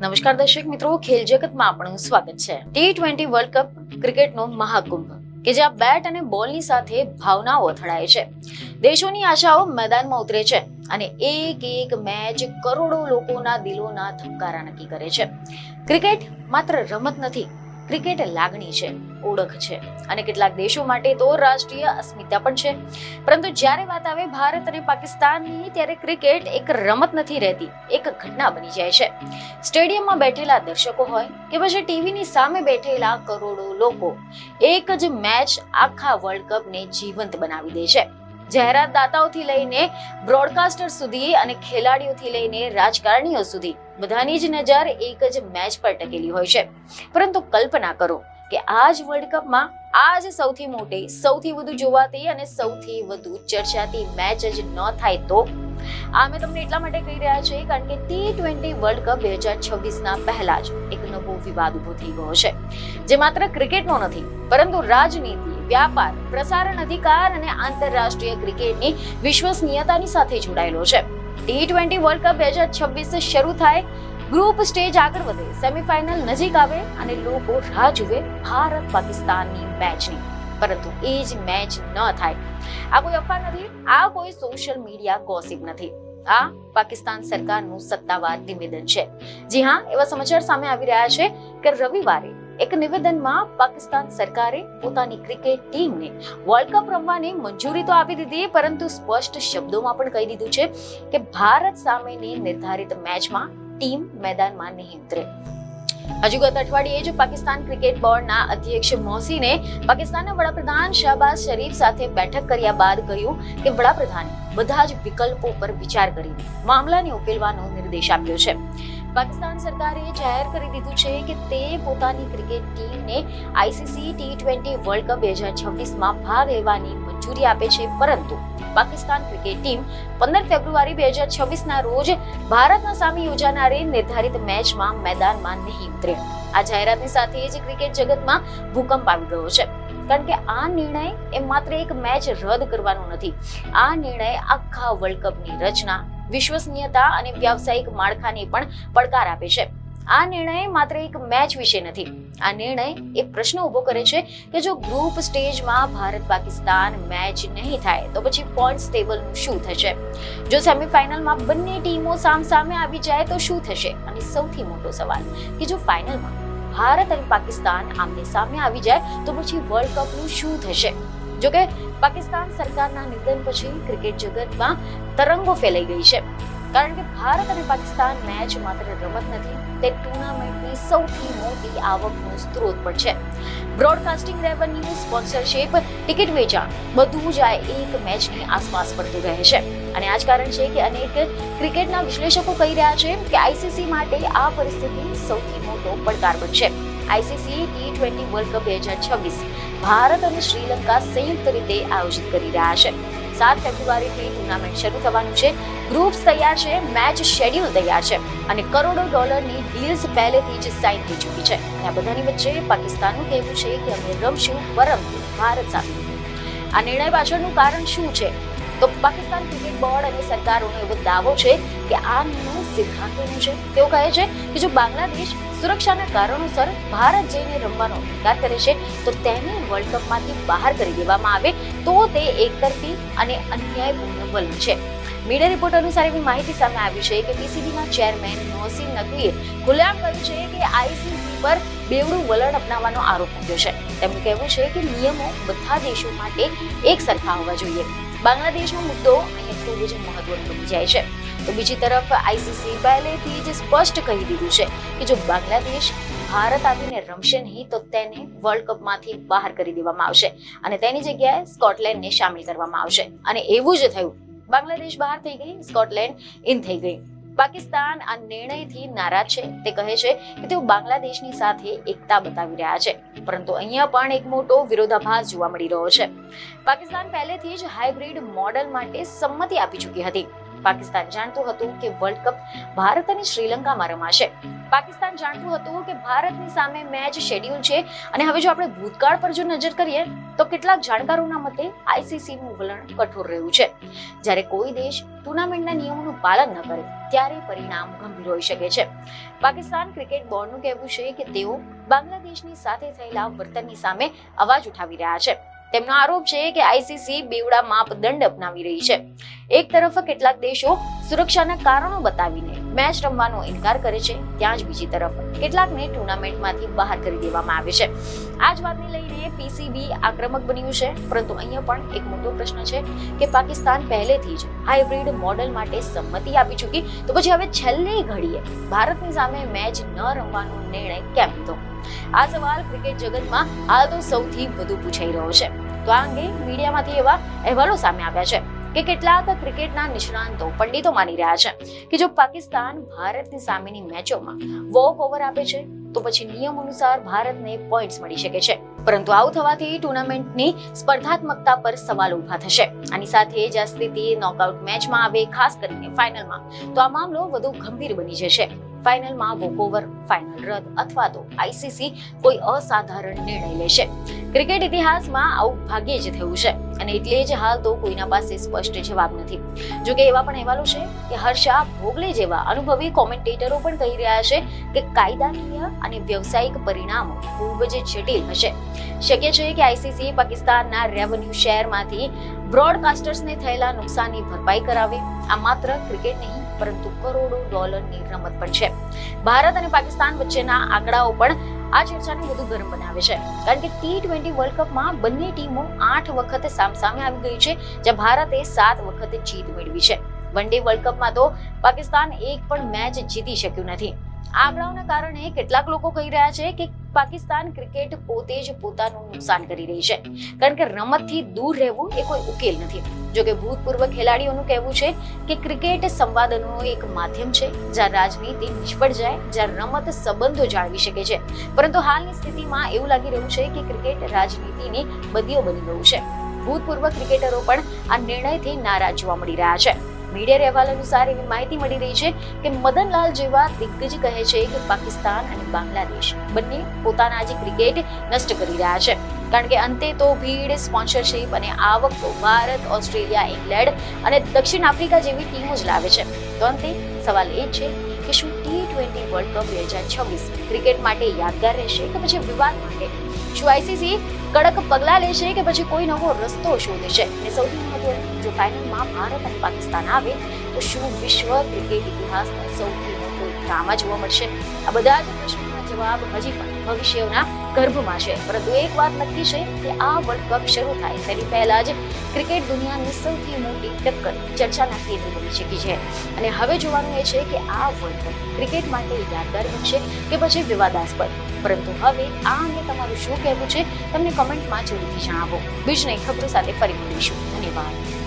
નમસ્કાર દર્શક મિત્રો, ખેલ જગતમાં આપણું સ્વાગત છે. T20 વર્લ્ડ કપ ક્રિકેટનો મહાકુંભ કે જ્યાં બેટ અને બોલની સાથે ભાવનાઓ અથડાય છે. દેશોની આશાઓ મેદાનમાં ઉતરે છે અને એક એક મેચ કરોડો લોકોના દિલોના ધબકારા નક્કી કરે છે. ક્રિકેટ માત્ર રમત નથી, ક્રિકેટ લાગણી છે, ઓળખ છે અને કેટલાક દેશો માટે તો રાષ્ટ્રીય અસ્મિતા પણ છે. પરંતુ જ્યારે વાત આવે ભારત અને પાકિસ્તાનની, ત્યારે ક્રિકેટ એક રમત નથી રહેતી, એક ઘટના બની જાય છે. સ્ટેડિયમમાં બેઠેલા દર્શકો હોય કે પછી ટીવીની સામે બેઠેલા કરોડો લોકો એક જ મેચ આખા વર્લ્ડ કપને જીવંત બનાવી દે છે. જાહેરાતદાતાઓથી લઈને બ્રોડકાસ્ટર સુધી અને ખેલાડીઓથી લઈને રાજકારણીઓ સુધી બધાની જ નજર એક જ મેચ પર ટકેલી હોય છે. પરંતુ કલ્પના કરો કે આ જ વર્લ્ડ કપમાં આ જ સૌથી મોટી, સૌથી વધુ જોવાતી અને સૌથી વધુ ચર્ચાતી મેચ જ ન થાય તો? આ મેં તમને એટલા માટે કહી રહ્યા છે કારણ કે T20 વર્લ્ડ કપ 2026ના પહેલા જ એક નવો વિવાદ ઉભો થઈ ગયો છે, જે માત્ર ક્રિકેટનો નથી પરંતુ રાજનીતિ, વ્યાપાર, પ્રસારણ અધિકાર અને આંતરરાષ્ટ્રીય ક્રિકેટની વિશ્વસનીયતાની સાથે જોડાયેલો છે. T20 વર્લ્ડ કપ 2026 શરૂ થાય, ગ્રુપ સ્ટેજ આગળ વધે, સેમીફાઇનલ નજીક આવે અને લોકો રાહ જુએ ભારત પાકિસ્તાનની મેચની. પરંતુ એ જ મેચ ન થાય. આ કોઈ અફવા નથી, આ કોઈ સોશિયલ મીડિયા ગોસિપ નથી, આ પાકિસ્તાન સરકારનું સત્તાવાર નિવેદન છે. જી હા, એવા સમાચાર સામે આવી રહ્યા છે કે રવિવારે એક નિવેદનમાં પાકિસ્તાન સરકારે પોતાની ક્રિકેટ ટીમને વર્લ્ડ કપ રમવાની મંજૂરી તો આપી દીધી, પરંતુ સ્પષ્ટ શબ્દોમાં પણ કહી દીધું છે કે ભારત સામેની નિર્ધારિત મેચમાં ટીમ મેદાનમાં નહીં ઉતરે. હજુ ગત અઠવાડિયે જ પાકિસ્તાન ક્રિકેટ બોર્ડના અધ્યક્ષ મોહસીને પાકિસ્તાનના વડાપ્રધાન શહબાઝ શરીફ સાથે બેઠક કર્યા બાદ કહ્યું કે વડાપ્રધાને બધા જ વિકલ્પો પર વિચાર કરીને મામલાને ઉકેલવાનો નિર્દેશ આપ્યો છે. પાકિસ્તાન સરકારે જાહેર કરી દીધું છે કે તે પોતાની ક્રિકેટ ટીમને ICC T20 વર્લ્ડ કપ 2026માં ભાગ લેવાની મંજૂરી આપે છે, પરંતુ પાકિસ્તાન ક્રિકેટ ટીમ 15 ફેબ્રુઆરી 2026ના રોજ ભારતના સામે યોજાનારી નિર્ધારિત મેચમાં મેદાનમાં નહીં ઉતરે. આ જાહેરાતની સાથે જ ક્રિકેટ જગતમાં ભૂકંપ આવી ગયો છે, કારણ કે આ નિર્ણય એ માત્ર એક મેચ રદ કરવાનો નથી. આ નિર્ણય આખા વર્લ્ડ કપની રચના, વિશ્વસનીયતા અને વ્યાવસાયિક માળખાને પણ પડકાર આપે છે. આ નિર્ણય માત્ર એક મેચ વિશે નથી. આ નિર્ણય એ પ્રશ્ન ઉભો કરે છે કે જો ગ્રુપ સ્ટેજમાં ભારત પાકિસ્તાન મેચ નહીં થાય તો પછી પોઈન્ટ્સ ટેબલનું શું થશે? જો સેમીફાઇનલમાં બંને ટીમો સામસામે આવી જાય તો શું થશે? અને સૌથી મોટો સવાલ કે જો ફાઇનલમાં ભારત અને પાકિસ્તાન આમને સામે આવી જાય તો પછી વર્લ્ડ કપનું શું થશે? જોકે પાકિસ્તાન સરકારના નિવેદન પછી ક્રિકેટ જગતમાં તરંગો ફેલાઈ ગઈ છે, કારણ કે ભારત અને પાકિસ્તાન મેચ માત્ર રમત નથી, તે ટુર્નામેન્ટની સૌથી મોટી આવકનો સ્ત્રોત પણ છે. બ્રોડકાસ્ટિંગ રેવન્યુ, સ્પોન્સરશિપ, ટિકિટ વેચાણ બધું જ આ એક મેચની આસપાસ ફરતું રહે છે. અને આ જ કારણ છે કે અનેક ક્રિકેટના વિશ્લેષકો કહી રહ્યા છે કે ICC માટે આ પરિસ્થિતિ સૌથી મોટો પડકાર બનશે. ICC T20 world cup 2026 Bharat અને શ્રીલંકા સંયુક્ત રીતે આયોજિત કરી રહ્યા છે. 7 ફેબ્રુઆરીથી ટુર્નામેન્ટ શરૂ થવાનું છે, ગ્રુપ્સ તૈયાર છે, મેચ શેડ્યુલ તૈયાર છે અને કરોડો ડોલરની ડીલ્સ પહેલેથી જ સાઇન થઈ ચૂકી છે. અને આ બધાની વચ્ચે પાકિસ્તાનનું કહેવું છે કે અમે રમશું, પરંતુ ભારત સામે. આ નિર્ણય પાછળનું કારણ શું છે? તો પાકિસ્તાન ક્રિકેટ બોર્ડ અને સરકારોનો એવો દાવો છે કે આ નિર્ણય સિદ્ધાંતોનો છે. તેઓ કહે છે કે જો બાંગ્લાદેશ સુરક્ષાના કારણોસર ભારત જઈને રમવાનો ઇનકાર કરે છે તો તેને વર્લ્ડ કપમાંથી બહાર કરી દેવામાં આવે તો તે એકતરફી અને અન્યાયપૂર્ણ વલણ છે. મીડિયા રિપોર્ટ અનુસાર એવી માહિતી સામે આવી છે કે PCBના ચેરમેન મોહસીન નકવીએ ખુલ્લેઆમ કહ્યું છે કે ICC પર બેવડું વલણ અપનાવવાનો આરોપ મૂક્યો છે. તેમનું કહેવું છે કે નિયમો બધા દેશો માટે એક સરખા હોવા જોઈએ. બાંગ્લાદેશનો મુદ્દો અહીં ખૂબ જ મહત્વનો બની જાય છે. તો બીજી તરફ ICC પહેલેથી જ સ્પષ્ટ કહી દીધું છે કે જો બાંગ્લાદેશ ભારત આવીને રમશે નહીં તો તેને વર્લ્ડ કપમાંથી બહાર કરી દેવામાં આવશે અને તેની જગ્યાએ સ્કોટલેન્ડને સામેલ કરવામાં આવશે. અને એવું જ થયું. બાંગ્લાદેશ બહાર થઈ ગઈ, સ્કોટલેન્ડ ઇન થઈ ગઈ. પાકિસ્તાન આ નિર્ણયથી નારાજ છે. તે કહે છે કે તેઓ બાંગ્લાદેશની સાથે એકતા બતાવી રહ્યા છે, પરંતુ અહીંયા પણ એક મોટો વિરોધાભાસ જોવા મળી રહ્યો છે. પાકિસ્તાન પહેલેથી જ હાઇબ્રિડ મોડલ માટે સંમતિ આપી ચૂકી હતી. પાકિસ્તાન જાણતું હતું કે વર્લ્ડ કપ ભારત અને શ્રીલંકામાં રમાશે, પાકિસ્તાન જાણતું હતું કે ભારતની સામે મેચ શેડ્યુલ છે અને હવે જો આપણે ભૂતકાળ પર જો નજર કરીએ તો કેટલાક જાણકારોના મતે આઈસીસી નું વલણ કઠોર રહ્યું છે. જ્યારે કોઈ દેશ ટુર્નામેન્ટના નિયમોનું પાલન ન કરે ત્યારે પરિણામ ગંભીર હોઈ શકે છે. પાકિસ્તાન ક્રિકેટ બોર્ડનું કહેવું છે કે તેઓ બાંગ્લાદેશની સાથે થયેલા વર્તનની સામે અવાજ ઉઠાવી રહ્યા છે. તેમનો આરોપ છે કે આઈસીસી બેવડા માપદંડ અપનાવી રહી છે. એક તરફ કેટલાક દેશો સુરક્ષાના કારણો બતાવીને મેચ રમવાનો ઇનકાર કરે છે, ત્યાં જ બીજી તરફ કેટલાકને ટુર્નામેન્ટમાંથી બહાર કરી દેવામાં આવે છે. આ જ વાતને લઈને પીસીબી આક્રમક બન્યું છે, પરંતુ અહીંયા પણ એક મોટો પ્રશ્ન છે કે પાકિસ્તાન પહેલેથી જ હાઇબ્રિડ મોડેલ માટે સંમતિ આપી ચૂકી, તો પછી હવે છેલ્લી ઘડીએ ભારતની સામે મેચ ન રમવાનો નિર્ણય કેમ લીધો? આ સવાલ ક્રિકેટ જગતમાં હાલ તો સૌથી વધુ પૂછાઈ રહ્યો છે. તો આ અંગે મીડિયામાંથી એવા અહેવાલો સામે આવ્યા છે કે કેટલાક ક્રિકેટના નિષ્ણાંતો પંડિતો માની રહ્યા છે કે જો પાકિસ્તાન ભારતની સામેની મેચોમાં વોક ઓવર આપે છે તો પછી નિયમ અનુસાર ભારતને પોઈન્ટ્સ મળી શકે છે. પરંતુ આવું થવાથી ટુર્નામેન્ટની સ્પર્ધાત્મકતા પર સવાલ ઉભા થશે. આની સાથે જ આ સ્થિતિ નોકઆઉટ મેચમાં આવે, ખાસ કરીને ફાઇનલમાં, તો આ મામલો વધુ ગંભીર બની જશે. ફાઇનલમાં વોકઓવર, ફાઇનલ રદ અથવા તો આઈસીસી કોઈ અસાધારણ નિર્ણય લેશે. ક્રિકેટ ઇતિહાસમાં આવું ભાગ્યે જ થયું છે અને એટલે જ હાલ તો કોઈના પાસે સ્પષ્ટ જવાબ નથી. જો કે એવા પણ અહેવાલો છે કે હર્ષા ભોગલે જેવા અનુભવી કોમેન્ટેટરો પણ કહી રહ્યા છે કે કાયદાકીય અને વ્યવસાયિક પરિણામો ખૂબ જ જટિલ હશે. શક્ય છે કે આઈસીસી પાકિસ્તાનના રેવન્યુ શેરમાંથી બ્રોડકાસ્ટર્સને થયેલા નુકસાનની ભરપાઈ કરાવે. આ માત્ર ક્રિકેટ નહીં પરંતુ કરોડો ડોલરની રમત પણ છે. ભારત અને પાકિસ્તાન વચ્ચેના આંકડાઓ પણ આ ચર્ચાને વધુ ગરમ બનાવે છે, કારણ કે T20 વર્લ્ડ કપમાં બંને ટીમો 8 વખત સામસામે આવી ગઈ છે, જ્યાં ભારતે 7 વખત જીત મેળવી છે. વન ડે વર્લ્ડ કપમાં તો પાકિસ્તાન એક પણ મેચ જીતી શક્યું નથી. આ આંકડાઓના કારણે કેટલાક લોકો કહી રહ્યા છે કે પાકિસ્તાન ક્રિકેટ પોતે જ પોતાનું નુકસાન કરી રહી છે, કારણ કે રમતથી દૂર રહેવું એ કોઈ ઉકેલ નથી. જો કે ભૂતપૂર્વ ખેલાડીઓનું કહેવું છે કે ક્રિકેટ સંવાદનું એક માધ્યમ છે, જ્યાં રાજનીતિ નિષ્ફળ જાય, જ્યાં રમત સંબંધો જાળવી શકે છે. પરંતુ હાલની સ્થિતિમાં એવું લાગી રહ્યું છે કે ક્રિકેટ રાજનીતિની બદીઓ બની ગયું છે. ભૂતપૂર્વ ક્રિકેટરો પણ આ નિર્ણયથી નારાજ જોવા મળી રહ્યા છે. મીડિયા અહેવાલ અનુસાર એવી માહિતી મળી રહી છે કે મદનલાલ જેવા દિગ્ગજ કહે છે કે પાકિસ્તાન અને બાંગ્લાદેશ બંને પોતાના જે ક્રિકેટ નષ્ટ કરી રહ્યા છે, કારણ કે અંતે તો ભીડ, સ્પોન્સરશિપ અને આવક તો ભારત, ઓસ્ટ્રેલિયા, ઇંગ્લેન્ડ અને દક્ષિણ આફ્રિકા જેવી ટીમો જ લાવે છે. તો અંતે સવાલ એ છે કે શું T20 વર્લ્ડ કપ 2026 ક્રિકેટ માટે યાદગાર રહેશે કે પછી વિવાદ માટે? શું આઈસીસી કડક પગલા લેશે કે પછી કોઈ નવો રસ્તો શોધે છે? અને સૌથી મહત્વનું, જો ફાઇનલમાં ભારત અને પાકિસ્તાન આવે તો શું વિશ્વ ક્રિકેટ ઇતિહાસનો સૌથી મોટો ડ્રામા જોવા મળશે? આ બધા જ પ્રશ્નોના જવાબ હજી પણ ભવિષ્યના ગર્ભમાં છે. પરંતુ એક વાત નક્કી છે કે આ વર્લ્ડ કપ શરૂ થાય તેની પહેલા જ ક્રિકેટ દુનિયાની સૌથી મોટી ટક્કર ચર્ચાના કેન્દ્ર બની ચૂકી છે. અને હવે જોવાનું એ છે કે આ વર્લ્ડ કપ ક્રિકેટ માટે યાદગાર બનશે કે પછી વિવાદાસ્પદ. પરંતુ હવે આ અંગે તમારું શું કહેવું છે તમને કમેન્ટમાં જરૂરથી જણાવો. બીજી નઈ ખબરો સાથે ફરી મળીશું. ધન્યવાદ.